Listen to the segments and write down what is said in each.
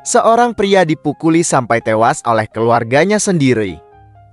seorang pria dipukuli sampai tewas oleh keluarganya sendiri,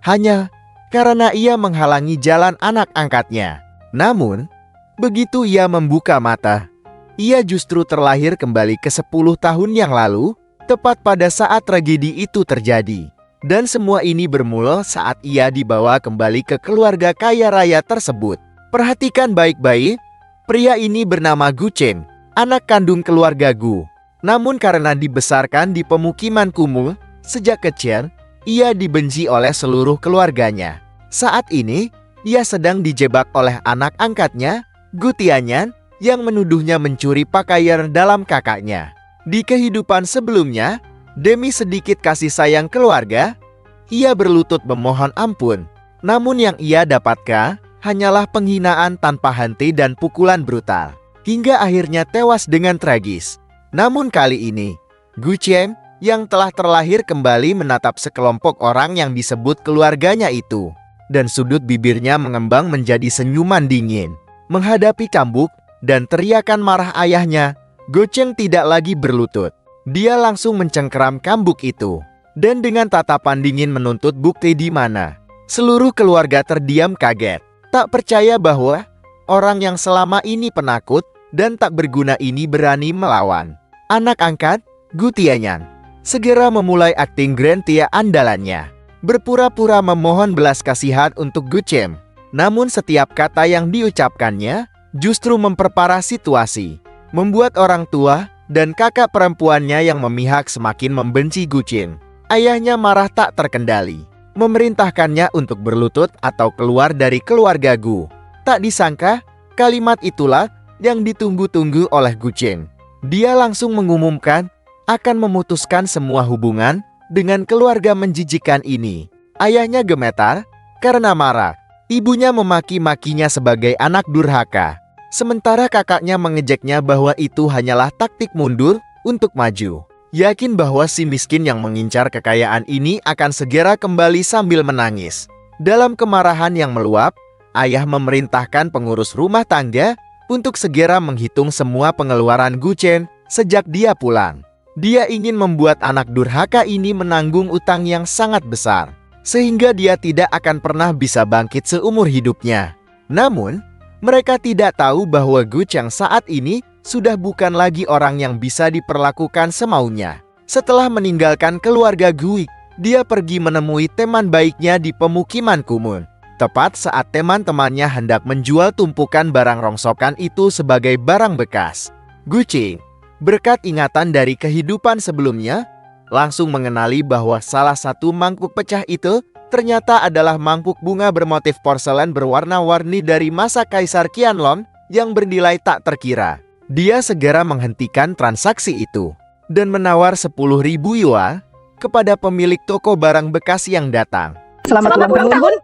hanya karena ia menghalangi jalan anak angkatnya. Namun, begitu ia membuka mata, ia justru terlahir kembali ke 10 tahun yang lalu, tepat pada saat tragedi itu terjadi. Dan semua ini bermula saat ia dibawa kembali ke keluarga kaya raya tersebut. Perhatikan baik-baik, pria ini bernama Gu Chen, anak kandung keluarga Gu. Namun karena dibesarkan di pemukiman kumuh, sejak kecil, ia dibenci oleh seluruh keluarganya. Saat ini, ia sedang dijebak oleh anak angkatnya, Gu Tianyan, yang menuduhnya mencuri pakaian dalam kakaknya. Di kehidupan sebelumnya, demi sedikit kasih sayang keluarga, ia berlutut memohon ampun. Namun yang ia dapatkan hanyalah penghinaan tanpa henti dan pukulan brutal, hingga akhirnya tewas dengan tragis. Namun kali ini, Gu Chen yang telah terlahir kembali menatap sekelompok orang yang disebut keluarganya itu, dan sudut bibirnya mengembang menjadi senyuman dingin. Menghadapi cambuk dan teriakan marah ayahnya, Gu Chen tidak lagi berlutut. Dia langsung mencengkeram cambuk itu, dan dengan tatapan dingin menuntut bukti di mana. Seluruh keluarga terdiam kaget, tak percaya bahwa orang yang selama ini penakut dan tak berguna ini berani melawan. Anak angkat, Gu Tianyan, segera memulai akting Grand Tia andalannya, berpura-pura memohon belas kasihan untuk Gu Chen. Namun setiap kata yang diucapkannya justru memperparah situasi, membuat orang tua dan kakak perempuannya yang memihak semakin membenci Gu Chen. Ayahnya marah tak terkendali, memerintahkannya untuk berlutut atau keluar dari keluarga Gu. Tak disangka, kalimat itulah yang ditunggu-tunggu oleh Gu Chen. Dia langsung mengumumkan akan memutuskan semua hubungan dengan keluarga menjijikan ini. Ayahnya gemetar karena marah. Ibunya memaki-makinya sebagai anak durhaka. Sementara kakaknya mengejeknya bahwa itu hanyalah taktik mundur untuk maju. Yakin bahwa si miskin yang mengincar kekayaan ini akan segera kembali sambil menangis. Dalam kemarahan yang meluap, ayah memerintahkan pengurus rumah tangga untuk segera menghitung semua pengeluaran Gu Chen sejak dia pulang. Dia ingin membuat anak durhaka ini menanggung utang yang sangat besar, sehingga dia tidak akan pernah bisa bangkit seumur hidupnya. Namun, mereka tidak tahu bahwa Gu Chen saat ini sudah bukan lagi orang yang bisa diperlakukan semaunya. Setelah meninggalkan keluarga Gu, dia pergi menemui teman baiknya di pemukiman kumuh. Tepat saat teman-temannya hendak menjual tumpukan barang rongsokan itu sebagai barang bekas. Gu Chen, berkat ingatan dari kehidupan sebelumnya, langsung mengenali bahwa salah satu mangkuk pecah itu ternyata adalah mangkuk bunga bermotif porselen berwarna-warni dari masa Kaisar Qianlong yang bernilai tak terkira. Dia segera menghentikan transaksi itu dan menawar 10.000 yuan kepada pemilik toko barang bekas yang datang. Selamat ulang tahun.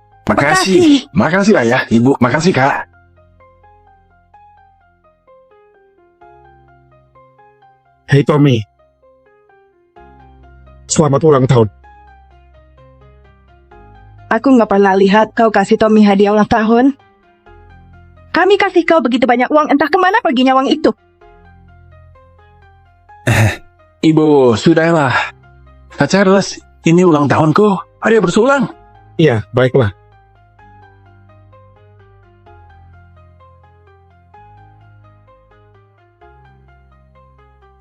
Makasih ayah, ibu, makasih kak. Hei Tommy, selamat ulang tahun. Aku nggak pernah lihat kau kasih Tommy hadiah ulang tahun. Kami kasih kau begitu banyak uang, entah kemana perginya uang itu. Ibu, sudahlah. Kak Charles, ini ulang tahunku. Hadiah bersulang. Iya, baiklah.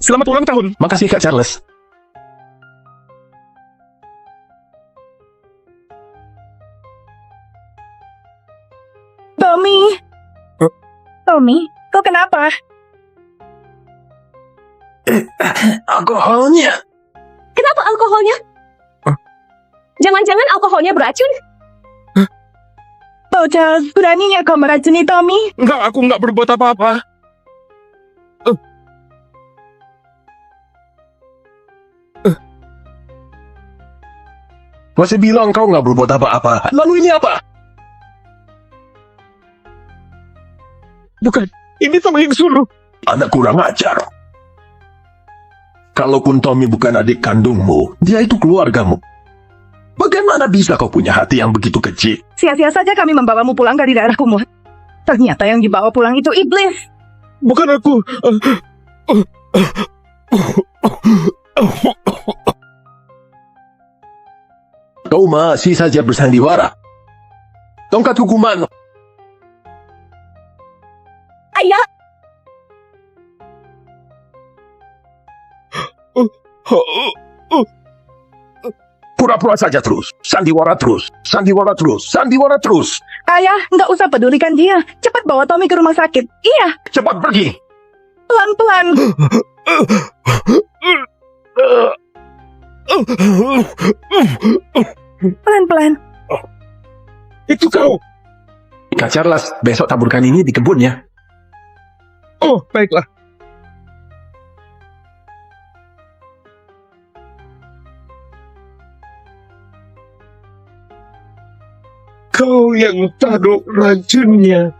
Selamat ulang tahun. Makasih Kak Charles. Tommy, Tommy, kau kenapa? Alkoholnya. Kenapa alkoholnya? Jangan-jangan alkoholnya beracun? Oh Charles, beraninya kau meracuni Tommy? Enggak, aku enggak berbuat apa-apa. Masih bilang kau nggak berbuat apa-apa. Lalu ini apa? Bukan, ini Tommy yang suruh. Anak kurang ajar. Kalaupun Tommy bukan adik kandungmu, dia itu keluargamu. Bagaimana bisa kau punya hati yang begitu kecil? Sia-sia saja kami membawamu pulang dari daerah kumuh. Ternyata yang dibawa pulang itu iblis. Bukan aku. Kau masih saja bersandiwara. Tongkat hukuman. Ayah, Pura-pura saja terus. Sandiwara terus. Sandiwara terus. Sandiwara terus. Ayah, nggak usah pedulikan dia. Cepat bawa Tommy ke rumah sakit. Iya, Cepat pergi. pelan-pelan. Pelan-pelan. Itu kau. Kak Charles, besok taburkan ini di kebun ya. Oh, baiklah. Kau yang taruh racunnya.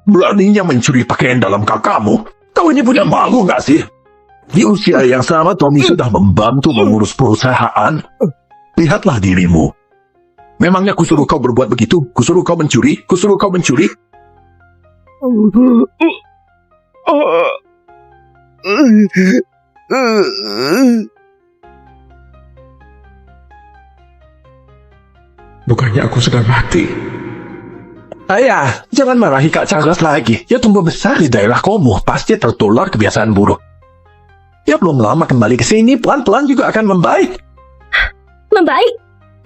Beraninya mencuri pakaian dalam kakakmu. Kau ini punya malu nggak sih? Di usia yang sama, Tommy sudah membantu mengurus perusahaan. Lihatlah dirimu. Memangnya kusuruh kau berbuat begitu? Kusuruh kau mencuri? Kusuruh kau mencuri? Bukannya aku sudah mati. Ayah, jangan marahi Kak Charles lagi. Dia tumbuh besar di daerah Komo. Pasti tertular kebiasaan buruk. Dia belum lama kembali ke sini. Pelan-pelan juga akan membaik. membaik.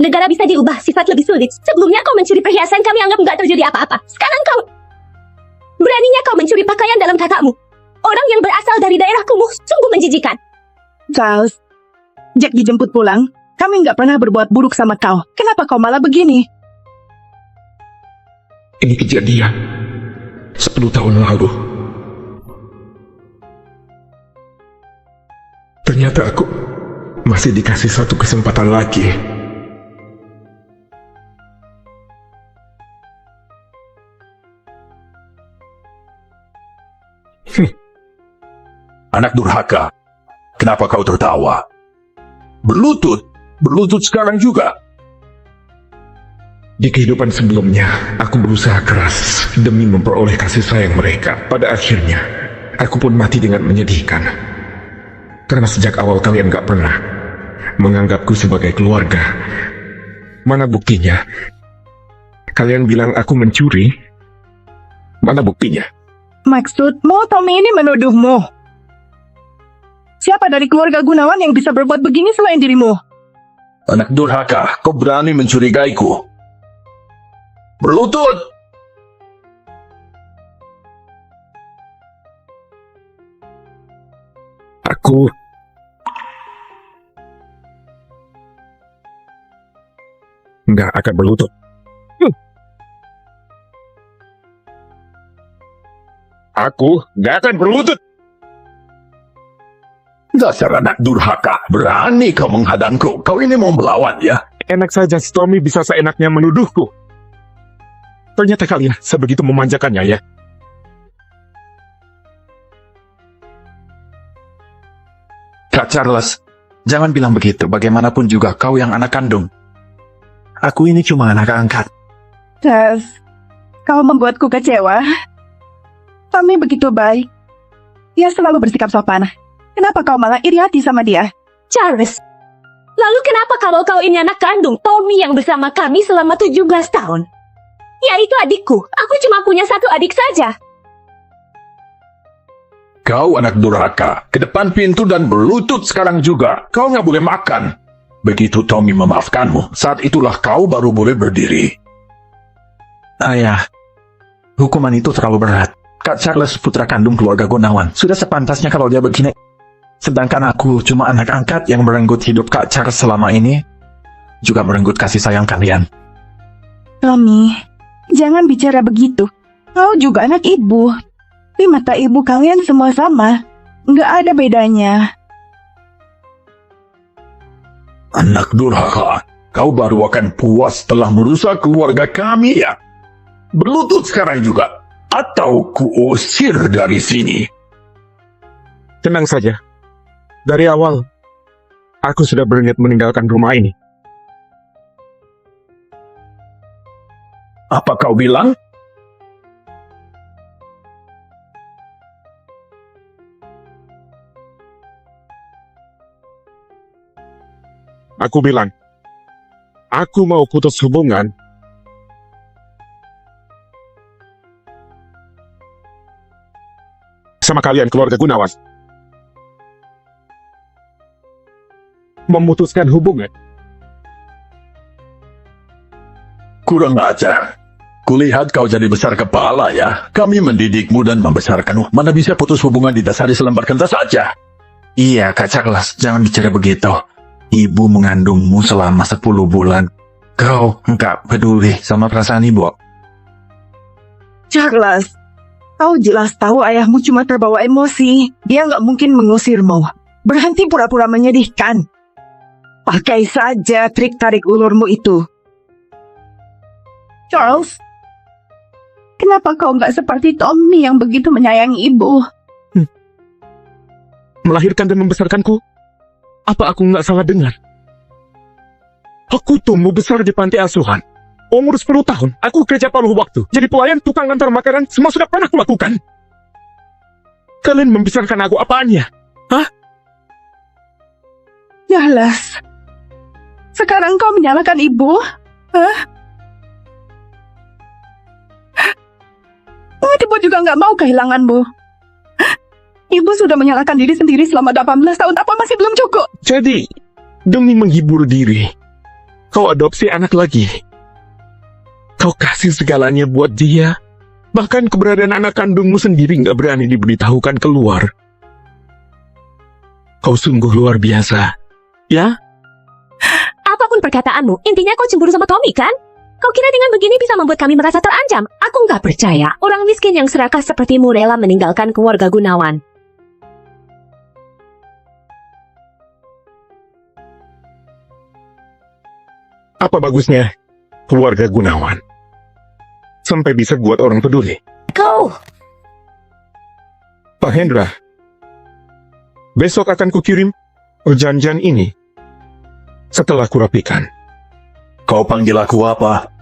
Negara bisa diubah, sifat lebih sulit. Sebelumnya kau mencuri perhiasan, kami anggap nggak terjadi apa-apa. Sekarang kau... Beraninya kau mencuri pakaian dalam kakakmu. Orang yang berasal dari daerah kumuh sungguh menjijikan. Charles, Jack dijemput pulang. Kami nggak pernah berbuat buruk sama kau. Kenapa kau malah begini? Ini kejadian 10 tahun lalu. Ternyata aku masih dikasih satu kesempatan lagi. Anak durhaka, kenapa kau tertawa? Berlutut sekarang juga. Di kehidupan sebelumnya, aku berusaha keras demi memperoleh kasih sayang mereka. Pada akhirnya, aku pun mati dengan menyedihkan. Karena sejak awal kalian gak pernah menganggapku sebagai keluarga. Mana buktinya? Kalian bilang aku mencuri? Mana buktinya? Maksudmu Tommy ini menuduhmu? Siapa dari keluarga Gunawan yang bisa berbuat begini selain dirimu? Anak durhaka, kau berani mencurigaiku. Berlutut! Aku nggak akan berlutut. Aku nggak akan berlutut. Dasar anak durhaka, berani kau menghadangku. Kau ini mau melawan ya? Enak saja si Tommy bisa seenaknya menuduhku. Ternyata kalian sebegitu memanjakannya ya. Kak Charles, jangan bilang begitu. Bagaimanapun juga kau yang anak kandung. Aku ini cuma anak angkat. Charles, kau membuatku kecewa. Tommy begitu baik. Dia selalu bersikap sopan. Kenapa kau malah iri hati sama dia? Charles, lalu kenapa kalau kau ini anak kandung Tommy yang bersama kami selama 17 tahun? Ya itu adikku, aku cuma punya satu adik saja. Kau anak durhaka, ke depan pintu dan berlutut sekarang juga. Kau nggak boleh makan. Begitu Tommy memaafkanmu, saat itulah kau baru boleh berdiri. Ayah, hukuman itu terlalu berat. Kak Charles putra kandung keluarga Gunawan. Sudah sepantasnya kalau dia begini. Sedangkan aku cuma anak angkat yang merenggut hidup Kak Charles selama ini. Juga merenggut kasih sayang kalian. Tommy, jangan bicara begitu. Kau juga anak ibu. Di mata ibu kalian semua sama. Nggak ada bedanya. Anak durhaka, kau baru akan puas setelah merusak keluarga kami ya? Berlutut sekarang juga. Atau kuusir dari sini. Tenang saja. Dari awal, aku sudah berniat meninggalkan rumah ini. Apa kau bilang? Aku bilang, aku mau putus hubungan sama kalian keluarga Gunawan. Memutuskan hubungan. Kurang ajar. Kulihat kau jadi besar kepala ya. Kami mendidikmu dan membesarkanmu. Mana bisa putus hubungan didasari selembar kertas saja? Iya, Kak Charles, jangan bicara begitu. Ibu mengandungmu selama 10 bulan. Kau nggak peduli sama perasaan ibu. Charles, kau jelas tahu ayahmu cuma terbawa emosi. Dia nggak mungkin mengusirmu. Berhenti pura-pura menyedihkan. Pakai saja trik tarik ulurmu itu. Charles, kenapa kau nggak seperti Tommy yang begitu menyayangi ibu? Melahirkan dan membesarkanku. Apa aku nggak salah dengar? Aku tumbuh besar di panti asuhan. Umur 10 tahun, aku kerja paruh waktu. Jadi pelayan, tukang antar makanan, semua sudah pernah kulakukan. Kalian membesarkan aku apaannya? Hah? Jelas. Sekarang kau menyalahkan ibu? Hah? Ibu juga nggak mau kehilanganmu. Ibu sudah menyalahkan diri sendiri selama 18 tahun. Apa masih belum cukup? Jadi, demi menghibur diri, kau adopsi anak lagi. Kau kasih segalanya buat dia. Bahkan keberadaan anak kandungmu sendiri nggak berani diberitahukan keluar. Kau sungguh luar biasa. Ya? Apapun perkataanmu, intinya kau cemburu sama Tommy, kan? Kau kira dengan begini bisa membuat kami merasa terancam? Aku nggak percaya. Orang miskin yang serakah sepertimu rela meninggalkan keluarga Gunawan. Apa bagusnya keluarga Gunawan? Sampai bisa buat orang peduli. Kau! Pak Hendra, besok akan kukirim perjanjian ini setelah kurapikan. Kau panggil aku apa?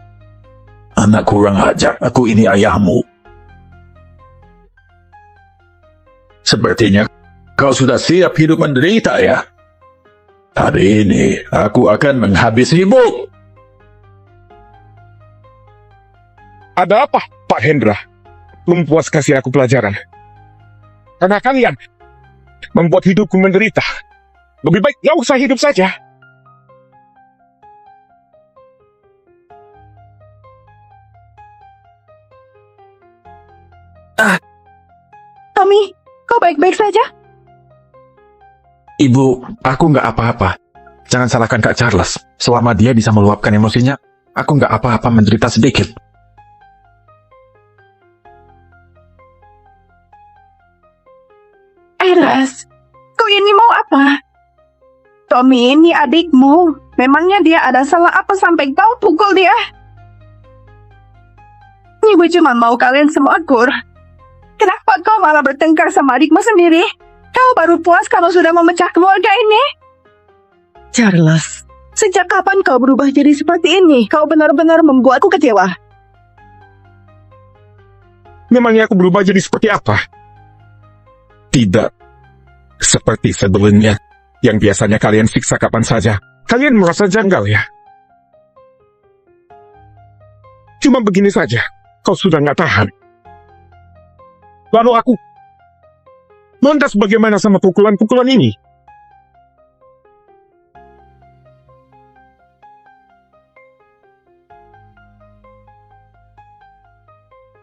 Anak kurang ajar. Aku ini ayahmu. Sepertinya kau sudah siap hidup menderita ya? Hari ini aku akan menghabisimu. Ada apa, Pak Hendra? Belum puas kasih aku pelajaran. Karena kalian membuat hidupku menderita. Lebih baik gak usah hidup saja. Tommy, kau baik-baik saja? Ibu, aku nggak apa-apa. Jangan salahkan Kak Charles. Selama dia bisa meluapkan emosinya, aku nggak apa-apa menderita sedikit. Eras, kau ini mau apa? Tommy ini adikmu. Memangnya dia ada salah apa sampai kau pukul dia? Ibu cuma mau kalian semua akur. Kenapa kau malah bertengkar sama adikmu sendiri? Kau baru puas kalau sudah memecah keluarga ini? Charles, sejak kapan kau berubah jadi seperti ini? Kau benar-benar membuatku kecewa. Memangnya aku berubah jadi seperti apa? Tidak seperti sebelumnya, yang biasanya kalian siksa kapan saja. Kalian merasa janggal ya? Cuma begini saja, kau sudah nggak tahan. Lalu aku, lantas bagaimana sama pukulan-pukulan ini?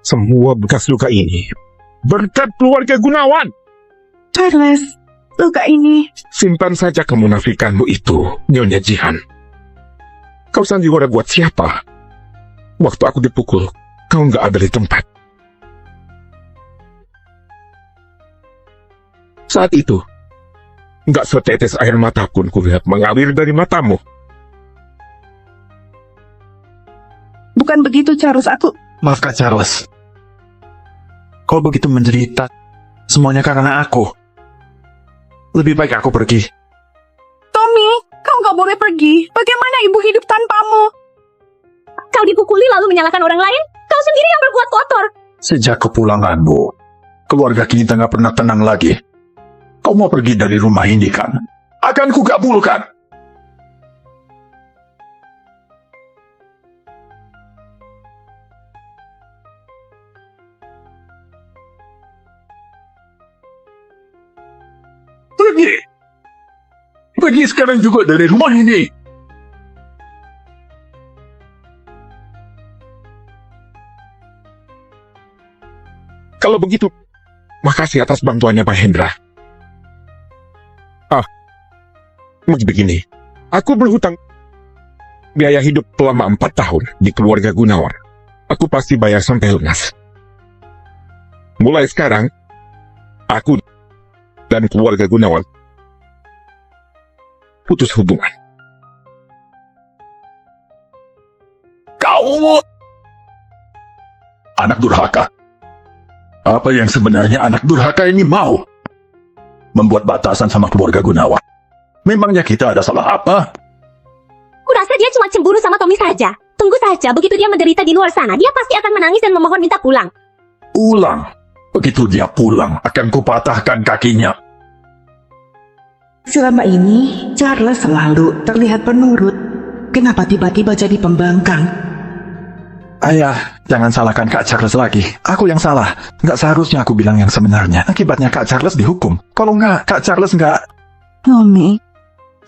Semua bekas luka ini berkat keluarga Gunawan. Charles, luka ini... Simpan saja kemunafikanmu itu, Nyonya Jihan. Kau sandiwara buat siapa? Waktu aku dipukul, kau nggak ada di tempat. Saat itu, nggak setetes air mata pun kulihat mengalir dari matamu. Bukan begitu, Charles. Maaf Kak Charles. Kau begitu menderita, semuanya karena aku. Lebih baik aku pergi. Tommy, kau nggak boleh pergi. Bagaimana ibu hidup tanpamu? Kau dipukuli lalu menyalahkan orang lain? Kau sendiri yang berbuat kotor. Sejak kepulanganmu, keluarga kita nggak pernah tenang lagi. Kau mau pergi dari rumah ini kan? Akan kukabulkan. Pergi! Pergi sekarang juga dari rumah ini. Kalau begitu, makasih atas bantuannya Pak Hendra. Begini, aku berhutang biaya hidup selama 4 tahun di keluarga Gunawan. Aku pasti bayar sampai lunas. Mulai sekarang, aku dan keluarga Gunawan putus hubungan. Kau anak durhaka. Apa yang sebenarnya anak durhaka ini mau? Membuat batasan sama keluarga Gunawan. Memangnya kita ada salah apa? Kurasa dia cuma cemburu sama Tommy saja. Tunggu saja, begitu dia menderita di luar sana, dia pasti akan menangis dan memohon minta pulang. Pulang. Begitu dia pulang, akan kupatahkan kakinya. Selama ini, Charles selalu terlihat penurut. Kenapa tiba-tiba jadi pembangkang? Ayah, jangan salahkan Kak Charles lagi. Aku yang salah. Nggak seharusnya aku bilang yang sebenarnya. Akibatnya Kak Charles dihukum. Kalau nggak, Kak Charles nggak... Tommy,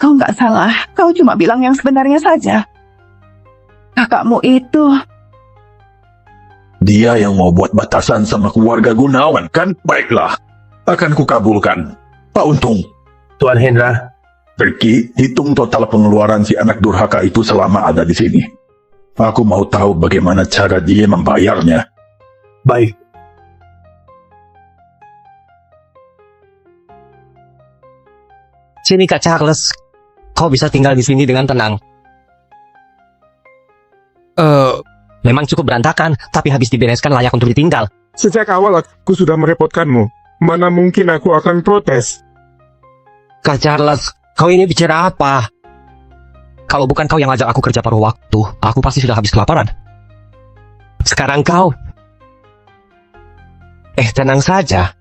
kau nggak salah. Kau cuma bilang yang sebenarnya saja. Kakakmu itu... Dia yang mau buat batasan sama keluarga Gunawan, kan? Baiklah, akan kukabulkan. Pak Untung, Tuan Hendra, pergi hitung total pengeluaran si anak durhaka itu selama ada di sini. Aku mau tahu bagaimana cara dia membayarnya. baik. Sini Kak Charles, kau bisa tinggal di sini dengan tenang. Memang cukup berantakan, tapi habis dibereskan layak untuk ditinggal. Sejak awal aku sudah merepotkanmu. Mana mungkin aku akan protes? Kak Charles, kau ini bicara apa? Kalau bukan kau yang ngajak aku kerja paruh waktu, aku pasti sudah habis kelaparan. Sekarang kau... tenang saja.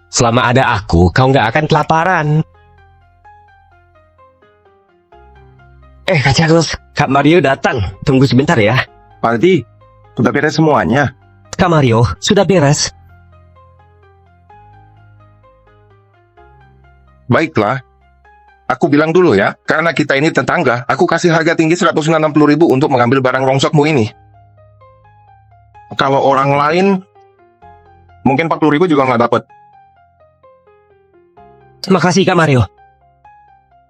Selama ada aku, kau nggak akan kelaparan. Kak Charles, Kak Mario datang. Tunggu sebentar ya. Paldi, sudah beres semuanya. Kak Mario, sudah beres. Baiklah. Aku bilang dulu ya, karena kita ini tetangga, aku kasih harga tinggi 160.000 untuk mengambil barang rongsokmu ini. Kalau orang lain, mungkin 40.000 juga nggak dapat. Makasih Kak Mario.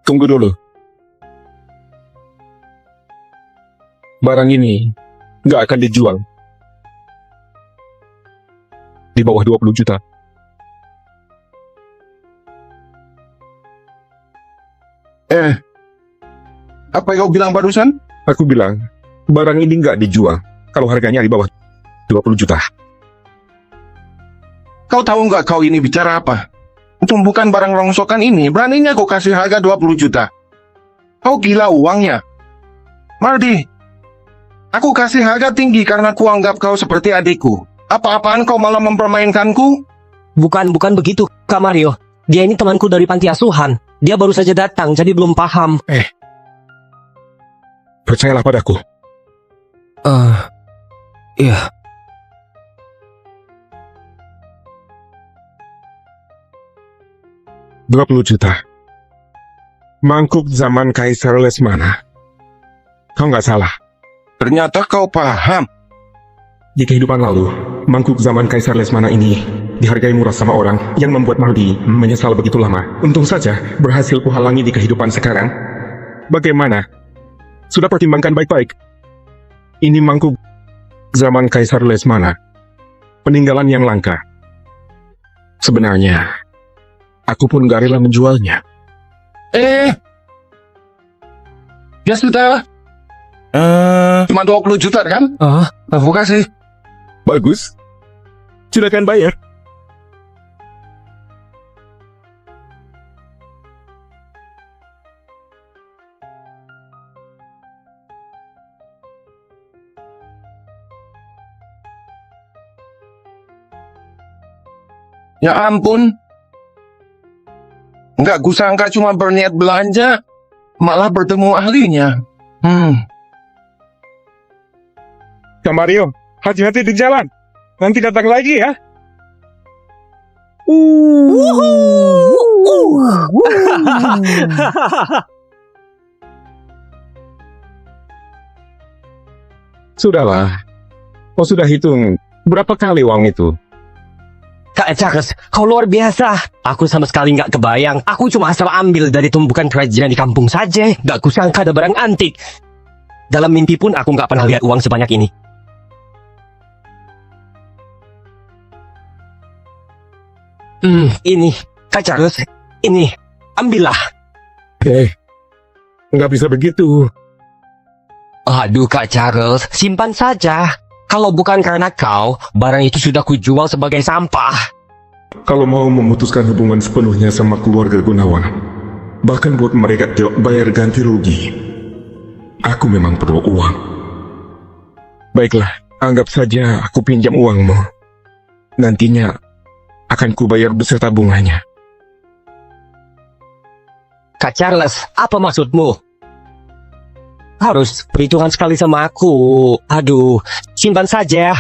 Tunggu dulu. Barang ini nggak akan dijual di bawah 20 juta. Apa yang kau bilang barusan? Aku bilang, barang ini nggak dijual kalau harganya di bawah 20 juta. Kau tahu nggak kau ini bicara apa? Itu bukan barang rongsokan ini, beraninya kau kasih harga 20 juta. Kau gila uangnya. Mardi, aku kasih harga tinggi karena ku anggap kau seperti adikku. Apa-apaan kau malah mempermainkanku? Bukan begitu Kak Mario. Dia ini temanku dari panti asuhan. Dia baru saja datang, jadi belum paham. Percayalah padaku. Iya. $20 juta. Mangkuk zaman Kaisar Lesmana. Kau nggak salah. Ternyata kau paham. Di kehidupan lalu, mangkuk zaman Kaisar Lesmana ini dihargai murah sama orang yang membuat Mardi menyesal begitu lama. Untung saja berhasil kuhalangi di kehidupan sekarang. Bagaimana? Sudah pertimbangkan baik-baik. Ini mangkuk zaman Kaisar Lesmana. Peninggalan yang langka. Sebenarnya, aku pun gak rela menjualnya. Ya sudah. Cuma 20 juta kan? Aku kasih. Bagus. Silakan bayar. Ya ampun. Nggak kusangka cuma berniat belanja, malah bertemu ahlinya. Kak Mario, hati-hati di jalan. Nanti datang lagi ya. Sudahlah. Kau sudah hitung berapa kali uang itu? Kak Charles, kau luar biasa. Aku sama sekali nggak kebayang. Aku cuma asal ambil dari tumbukan kerajinan di kampung saja. Nggak kusangka ada barang antik. Dalam mimpi pun aku nggak pernah lihat uang sebanyak ini. Ini, Kak Charles, ini, ambillah. Nggak bisa begitu. Aduh Kak Charles, simpan saja. Kalau bukan karena kau, barang itu sudah kujual sebagai sampah. Kalau mau memutuskan hubungan sepenuhnya sama keluarga Gunawan, bahkan buat mereka bayar ganti rugi, aku memang perlu uang. Baiklah, anggap saja aku pinjam uangmu. Nantinya akan kubayar beserta bunganya. Kak Charles, apa maksudmu? Harus perhitungan sekali sama aku. Aduh, simpan saja.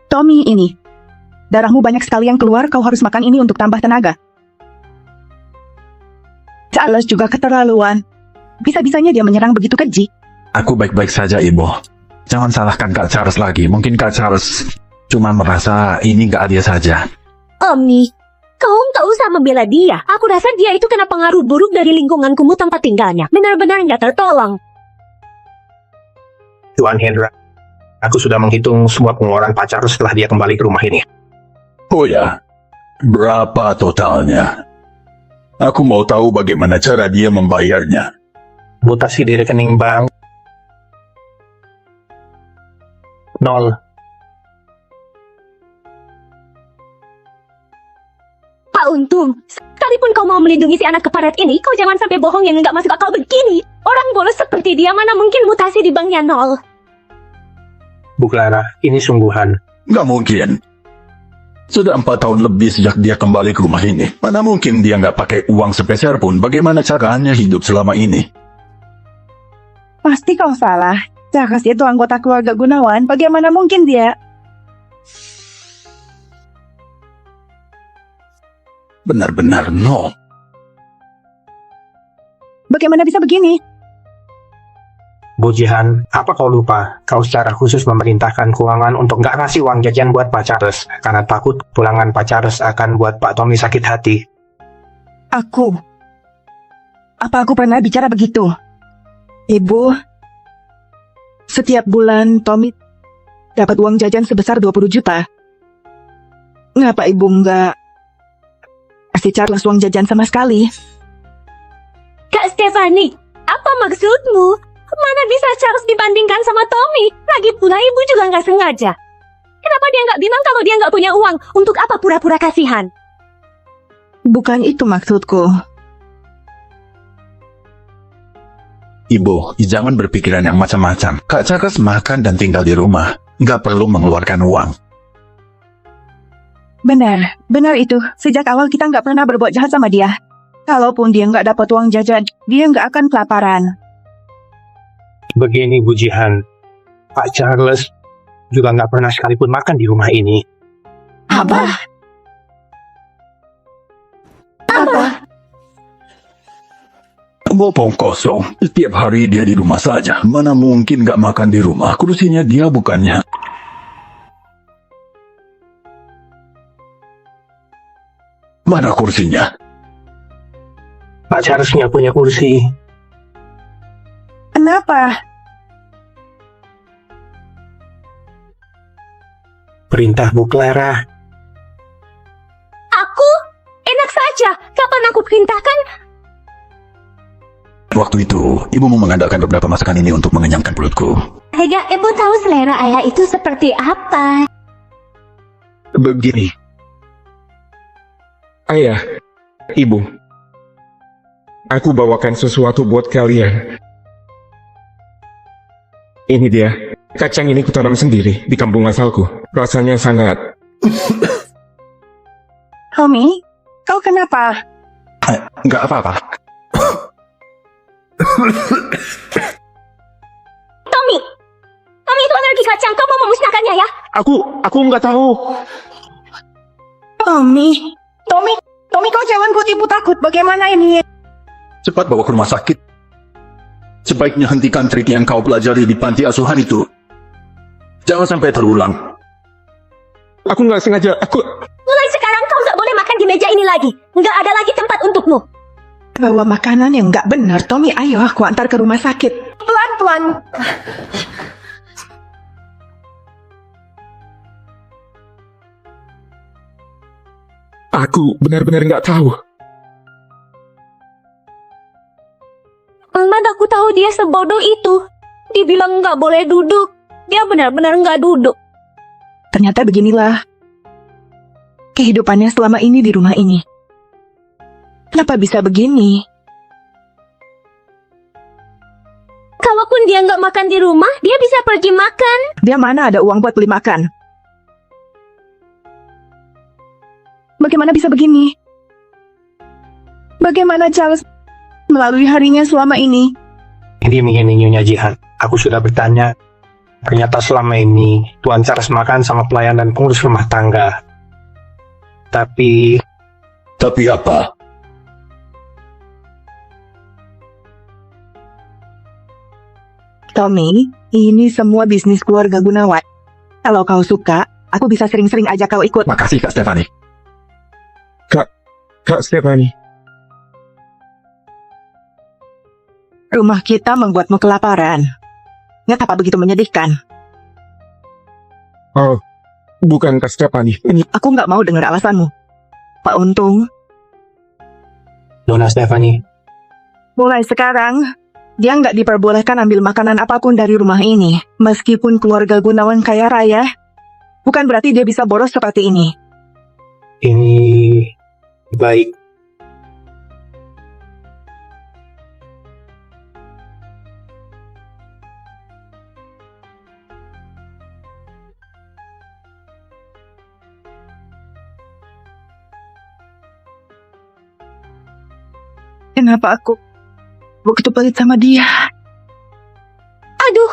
Tommy, ini. Darahmu banyak sekali yang keluar, kau harus makan ini untuk tambah tenaga. Charles juga keterlaluan. Bisa-bisanya dia menyerang begitu keji. Aku baik-baik saja, Ibu. Jangan salahkan Kak Charles lagi. Mungkin Kak Charles cuma merasa ini gak adil saja. Omni, kau nggak usah membela dia. Aku rasa dia itu kena pengaruh buruk dari lingkungan kumuh tempat tinggalnya. Benar-benar nggak tertolong. Tuan Hendra, aku sudah menghitung semua pengeluaran Pak Charles setelah dia kembali ke rumah ini. Oh ya, berapa totalnya? Aku mau tahu bagaimana cara dia membayarnya. Mutasi di rekening bank 0. Pak Untung, sekalipun kau mau melindungi si anak keparat ini, kau jangan sampai bohong yang nggak masuk akal begini. Orang bolos seperti dia mana mungkin mutasi di banknya 0. Bu Clara, ini sungguhan. Nggak mungkin. Sudah 4 tahun lebih sejak dia kembali ke rumah ini. Mana mungkin dia nggak pakai uang sepeser pun. Bagaimana caranya hidup selama ini? Pasti kau salah. Charles itu anggota keluarga Gunawan. Bagaimana mungkin dia? Benar-benar no. Bagaimana bisa begini? Bu Jihan, apa kau lupa? Kau secara khusus memerintahkan keuangan untuk nggak ngasih uang jajan buat Pak Charles, karena takut pulangan Pak Charles akan buat Pak Tommy sakit hati. Aku? Apa aku pernah bicara begitu? Ibu, setiap bulan Tommy dapat uang jajan sebesar 20 juta. Ngapa ibu nggak kasih Charles uang jajan sama sekali? Kak Stefani, apa maksudmu? Mana bisa Charles dibandingkan sama Tommy? Lagi pula ibu juga nggak sengaja. Kenapa dia nggak bilang kalau dia nggak punya uang? Untuk apa pura-pura kasihan? Bukan itu maksudku. Ibu, jangan berpikiran yang macam-macam. Kak Charles makan dan tinggal di rumah. Nggak perlu mengeluarkan uang. Benar itu. Sejak awal kita nggak pernah berbuat jahat sama dia. Kalaupun dia nggak dapat uang jajan, dia nggak akan kelaparan. Begini Bu Jihan, Pak Charles juga nggak pernah sekalipun makan di rumah ini. Apa? Bopong kosong. Setiap hari dia di rumah saja. Mana mungkin nggak makan di rumah. Kursinya dia bukannya. Mana kursinya? Pak Charles nggak punya kursi. Kenapa? Perintah Bu Clara. Aku? Enak saja. Kapan aku perintahkan? Waktu itu, ibu mau mengandalkan beberapa masakan ini untuk mengenyangkan perutku. Hega, ibu tahu selera ayah itu seperti apa? Begini. Ayah, ibu. Aku bawakan sesuatu buat kalian. Ini dia. Kacang ini kutanam sendiri di kampung asalku. Rasanya sangat... Tommy, kau kenapa? Nggak apa-apa. Tommy! Tommy, itu alergi kacang. Kau mau memusnahkannya ya? Aku nggak tahu. Tommy, kau jangan buat ibu takut. Bagaimana ini? Cepat bawa ke rumah sakit. Sebaiknya hentikan trik yang kau pelajari di panti asuhan itu. Jangan sampai terulang. Aku nggak sengaja. Mulai sekarang kau nggak boleh makan di meja ini lagi. Nggak ada lagi tempat untukmu. Bawa makanan yang nggak benar. Tommy, ayo aku antar ke rumah sakit. Pelan-pelan. Aku benar-benar nggak tahu. Mana aku tahu dia sebodoh itu. Dibilang nggak boleh duduk. Dia benar-benar nggak duduk. Ternyata beginilah kehidupannya selama ini di rumah ini. Kenapa bisa begini? Kalaupun dia nggak makan di rumah, dia bisa pergi makan. Dia mana ada uang buat beli makan? Bagaimana bisa begini? Bagaimana Charles melalui harinya selama ini? Ini Nyonya Jihan. Aku sudah bertanya. Ternyata selama ini Tuan Charles makan sama pelayan dan pengurus rumah tangga. Tapi apa? Tommy, ini semua bisnis keluarga Gunawan. Kalau kau suka, aku bisa sering-sering ajak kau ikut. Makasih Kak Stefani. Kak Stefani, Rumah kita membuatmu kelaparan. Nggak apa begitu menyedihkan. oh, bukan Kak Stefani. Aku nggak mau dengar alasanmu. Pak Untung, Nona Stefani, mulai sekarang, dia nggak diperbolehkan ambil makanan apapun dari rumah ini. Meskipun keluarga Gunawan kaya raya, bukan berarti dia bisa boros seperti ini. ini baik. Kenapa aku begitu pelit sama dia? Aduh,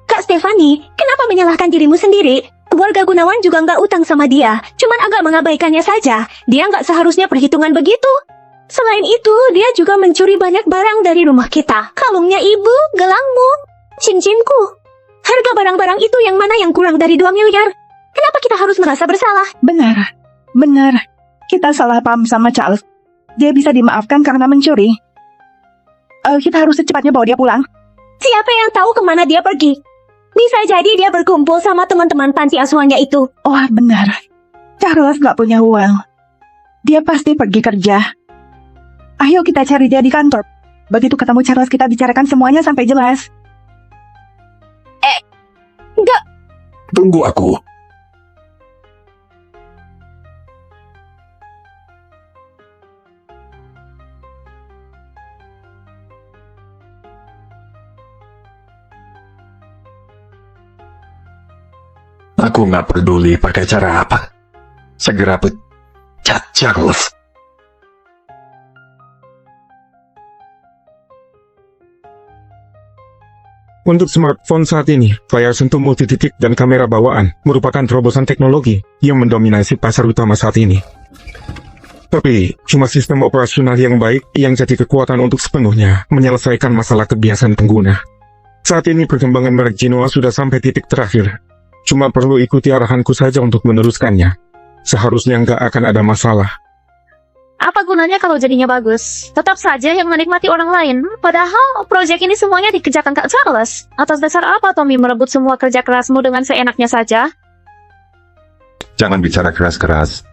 Kak Stefani, kenapa menyalahkan dirimu sendiri? Keluarga Gunawan juga nggak utang sama dia, cuman agak mengabaikannya saja. Dia nggak seharusnya perhitungan begitu. Selain itu, dia juga mencuri banyak barang dari rumah kita. Kalungnya ibu, gelangmu, cincinku. Harga barang-barang itu yang mana yang kurang dari 2 miliar? Kenapa kita harus merasa bersalah? Benar. Kita salah paham sama Charles. Dia bisa dimaafkan karena mencuri. Kita harus secepatnya bawa dia pulang. Siapa yang tahu kemana dia pergi? Bisa jadi dia berkumpul sama teman-teman panti asuhannya itu. Oh, benar. Charles nggak punya uang. Dia pasti pergi kerja. Ayo kita cari dia di kantor. Begitu ketemu Charles, kita bicarakan semuanya sampai jelas. Enggak. Tunggu aku. Aku nggak peduli pakai cara apa. Segera pecat Charles. Untuk smartphone saat ini, layar sentuh multititik dan kamera bawaan merupakan terobosan teknologi yang mendominasi pasar utama saat ini. Tapi, cuma sistem operasional yang baik yang jadi kekuatan untuk sepenuhnya menyelesaikan masalah kebiasaan pengguna. Saat ini perkembangan merek Genoa sudah sampai titik terakhir. Cuma perlu ikuti arahanku saja untuk meneruskannya. Seharusnya nggak akan ada masalah. Apa gunanya kalau jadinya bagus? Tetap saja yang menikmati orang lain. Padahal proyek ini semuanya dikerjakan Kak Charles. Atas dasar apa Tommy merebut semua kerja kerasmu dengan seenaknya saja? Jangan bicara keras-keras.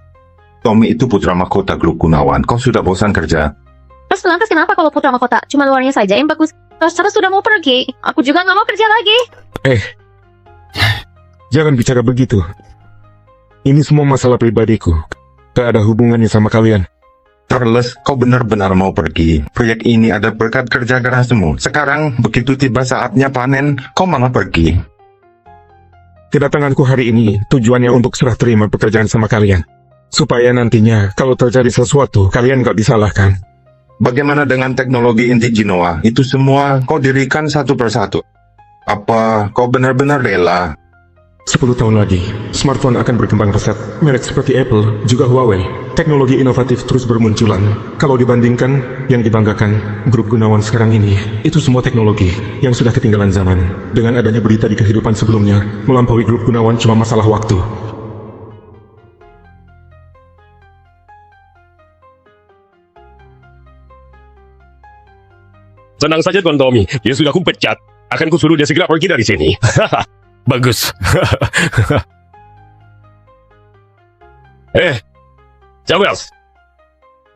Tommy itu putra mahkota grup Gunawan. Kau sudah bosan kerja? Terus lantas kenapa kalau putra mahkota? Cuma luarnya saja yang bagus. Terus Charles sudah mau pergi. Aku juga nggak mau kerja lagi. Jangan bicara begitu. Ini semua masalah pribadiku. Gak ada hubungannya sama kalian. Charles, kau benar-benar mau pergi. Proyek ini ada berkat kerja kerasmu. Sekarang, begitu tiba saatnya panen, kau malah pergi. Kedatanganku hari ini tujuannya untuk serah terima pekerjaan sama kalian. Supaya nantinya kalau terjadi sesuatu, kalian gak disalahkan. Bagaimana dengan teknologi inti Genoa? Itu semua kau dirikan satu persatu. Apa kau benar-benar rela? 10 tahun lagi, smartphone akan berkembang pesat. Merek seperti Apple, juga Huawei. Teknologi inovatif terus bermunculan. Kalau dibandingkan yang dibanggakan grup Gunawan sekarang ini, itu semua teknologi yang sudah ketinggalan zaman. Dengan adanya berita di kehidupan sebelumnya, melampaui grup Gunawan cuma masalah waktu. Tenang saja Tuan Tommy, dia sudah kupecat. Akan kusuruh dia segera pergi dari sini. Bagus. Charles,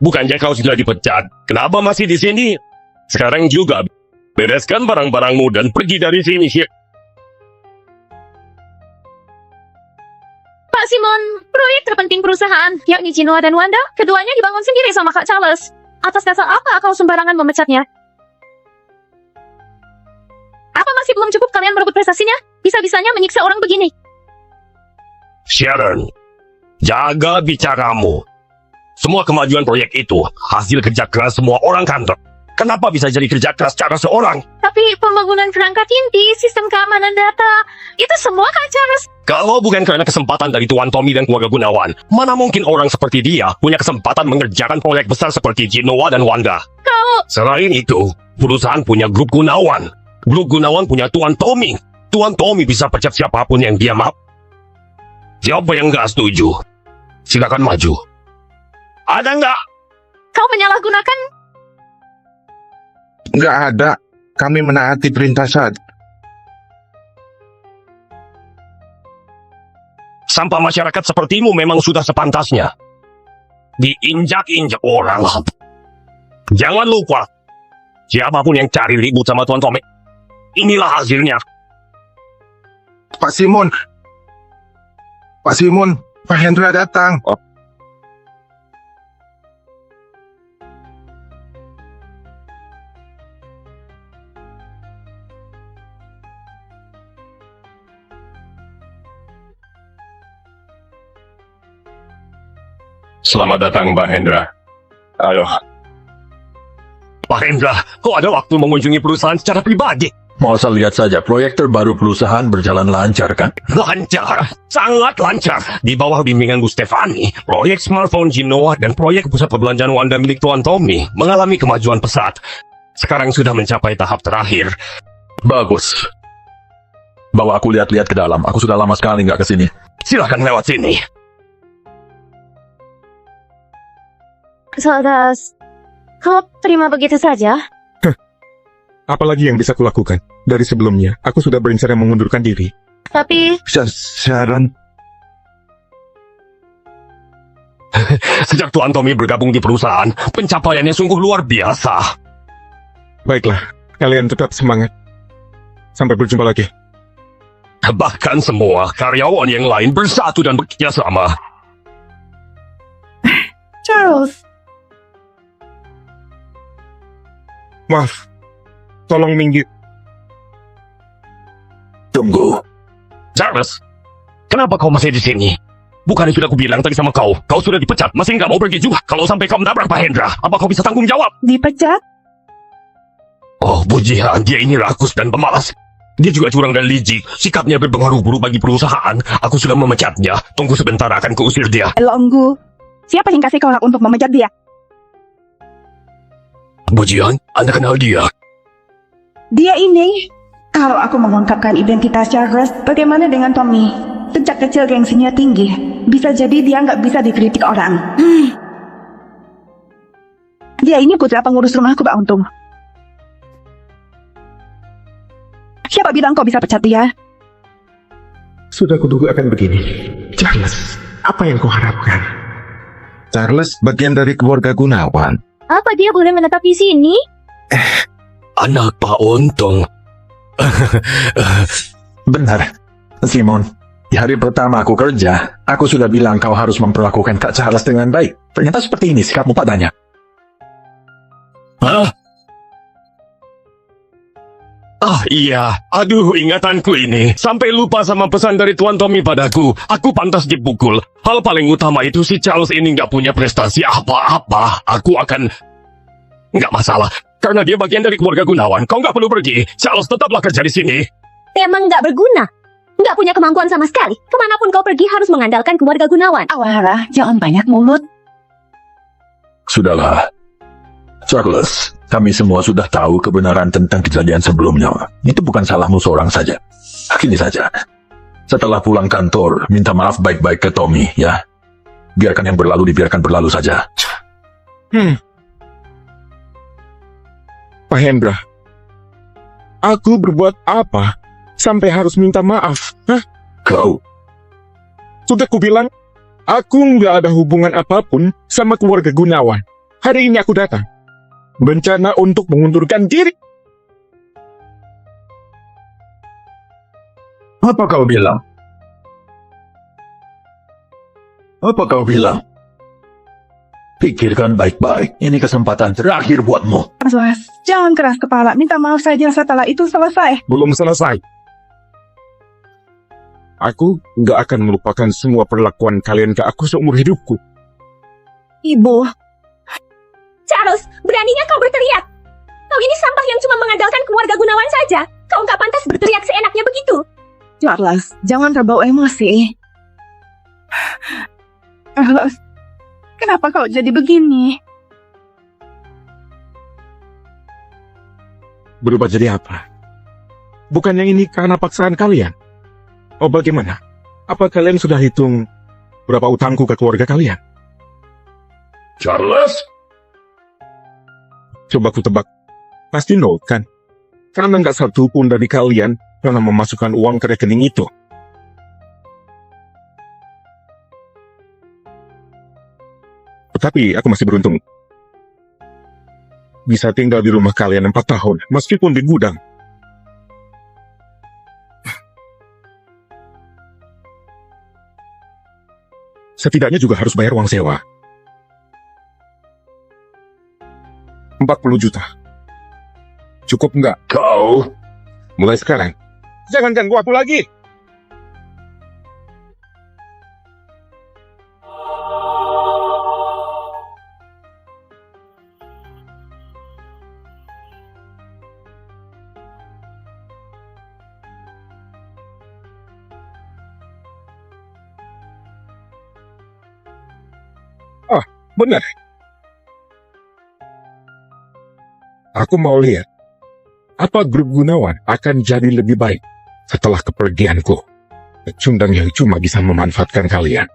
bukannya kau sudah dipecat? Kenapa masih di sini? Sekarang juga bereskan barang-barangmu dan pergi dari sini. Pak Simon, proyek terpenting perusahaan, yakni Genoa dan Wanda, keduanya dibangun sendiri sama Kak Charles. Atas dasar apa kau sembarangan memecatnya? Apa masih belum cukup kalian merebut prestasinya? Bisa-bisanya menyiksa orang begini. Sharon, jaga bicaramu. Semua kemajuan proyek itu hasil kerja keras semua orang kantor. Kenapa bisa jadi kerja keras cara seorang? Tapi pembangunan perangkat inti, sistem keamanan data, itu semua Kak Charles. Kalau bukan karena kesempatan dari Tuan Tommy dan keluarga Gunawan, mana mungkin orang seperti dia punya kesempatan mengerjakan proyek besar seperti Genoa dan Wanda? Selain itu, perusahaan punya grup Gunawan. Grup Gunawan punya Tuan Tommy. Tuan Tommy bisa pecat siapapun yang dia mau. Siapa yang nggak setuju? Silakan maju. Ada nggak? Kau menyalahgunakan. Nggak ada. Kami menaati perintah saja. Sampah masyarakat sepertimu memang sudah sepantasnya diinjak-injak orang. Jangan lupa, siapapun yang cari ribut sama Tuan Tommy, inilah hasilnya. Pak Simon, Pak Hendra datang. Selamat datang, Pak Hendra. Ayo. Pak Hendra, kok ada waktu mengunjungi perusahaan secara pribadi? Mau saya lihat saja, proyek terbaru perusahaan berjalan lancar, kan? Lancar, sangat lancar. Di bawah bimbingan Bu Stefani, proyek smartphone Genoa dan proyek pusat perbelanjaan Wanda milik Tuan Tommy mengalami kemajuan pesat. Sekarang sudah mencapai tahap terakhir. Bagus. Bawa aku lihat-lihat ke dalam. Aku sudah lama sekali nggak ke sini. Silahkan lewat sini. Charles, kau terima begitu saja? Apalagi yang bisa kulakukan? Dari sebelumnya, aku sudah berencana mengundurkan diri. Tapi... Sharon, Sejak Tuan Tommy bergabung di perusahaan, pencapaiannya sungguh luar biasa. Baiklah, kalian tetap semangat. Sampai berjumpa lagi. Bahkan semua karyawan yang lain bersatu dan bekerja sama. Charles, Maaf, tolong minggir. Tunggu. Charles, kenapa kau masih di sini? Bukannya sudah kubilang tadi sama kau sudah dipecat, masih nggak mau pergi juga. Kalau sampai kau menabrak Pak Hendra, apa kau bisa tanggung jawab? dipecat? Oh, pujian, dia ini rakus dan pemalas. Dia juga curang dan licik. Sikapnya berpengaruh buruk bagi perusahaan. Aku sudah memecatnya. Tunggu sebentar, akan kuusir dia. Longgu, siapa yang kasih kau hak untuk memecat dia? Pujian, Anda kenal dia? Dia ini. Kalau aku mengungkapkan identitas Charles, bagaimana dengan Tommy? Sejak kecil gengsinya tinggi. Bisa jadi dia nggak bisa dikritik orang. Dia ini putra pengurus rumahku, Pak Untung. Siapa bilang kau bisa pecat dia? Sudah kuduga akan begini. Charles, apa yang kau harapkan? Charles bagian dari keluarga Gunawan. Apa dia boleh menetap di sini? Anak Pak Untung. Benar, Simon. Di hari pertama aku kerja, aku sudah bilang kau harus memperlakukan Kak Charles dengan baik. Ternyata seperti ini sikapmu padanya. Hah? iya. Aduh, ingatanku ini. Sampai lupa sama pesan dari Tuan Tommy padaku. Aku pantas dipukul. Hal paling utama itu si Charles ini nggak punya prestasi apa-apa. Aku akan... Nggak masalah. Karena dia bagian dari keluarga Gunawan. Kau nggak perlu pergi. Charles tetaplah kerja di sini. Emang nggak berguna. Nggak punya kemampuan sama sekali. Kemanapun kau pergi harus mengandalkan keluarga Gunawan. Awara, jangan banyak mulut. Sudahlah. Charles, kami semua sudah tahu kebenaran tentang kejadian sebelumnya. Itu bukan salahmu seorang saja. Gini saja. Setelah pulang kantor, minta maaf baik-baik ke Tommy, ya. Biarkan yang berlalu dibiarkan berlalu saja. Pak Hendra, aku berbuat apa sampai harus minta maaf? Hah? Kau, Sudah kubilang, aku nggak ada hubungan apapun sama keluarga Gunawan. Hari ini aku datang. Berencana untuk mengundurkan diri. apa kau bilang? Apa kau bilang? Pikirkan baik-baik. Ini kesempatan terakhir buatmu. Mas, jangan keras kepala. Minta maaf saja setelah itu selesai. Belum selesai. Aku nggak akan melupakan semua perlakuan kalian ke aku seumur hidupku. Ibu, Charles, beraninya kau berteriak. Kau ini sampah yang cuma mengandalkan keluarga Gunawan saja. Kau nggak pantas berteriak seenaknya begitu. Charles, jangan terbawa emosi. Charles, kenapa kau jadi begini? Berubah jadi apa? Bukannya ini karena paksaan kalian? Oh bagaimana? Apa kalian sudah hitung berapa utangku ke keluarga kalian? Charles? Coba ku tebak. Pasti nol kan? Karena nggak satu pun dari kalian pernah memasukkan uang ke rekening itu. Tetapi aku masih beruntung. Bisa tinggal di rumah kalian 4 tahun, meskipun di gudang. Setidaknya juga harus bayar uang sewa. 40 juta. Cukup nggak? Kau? Mulai sekarang, jangan ganggu aku lagi. Benar. Aku mau lihat apa grup Gunawan akan jadi lebih baik setelah kepergianku. Pecundang yang cuma bisa memanfaatkan kalian.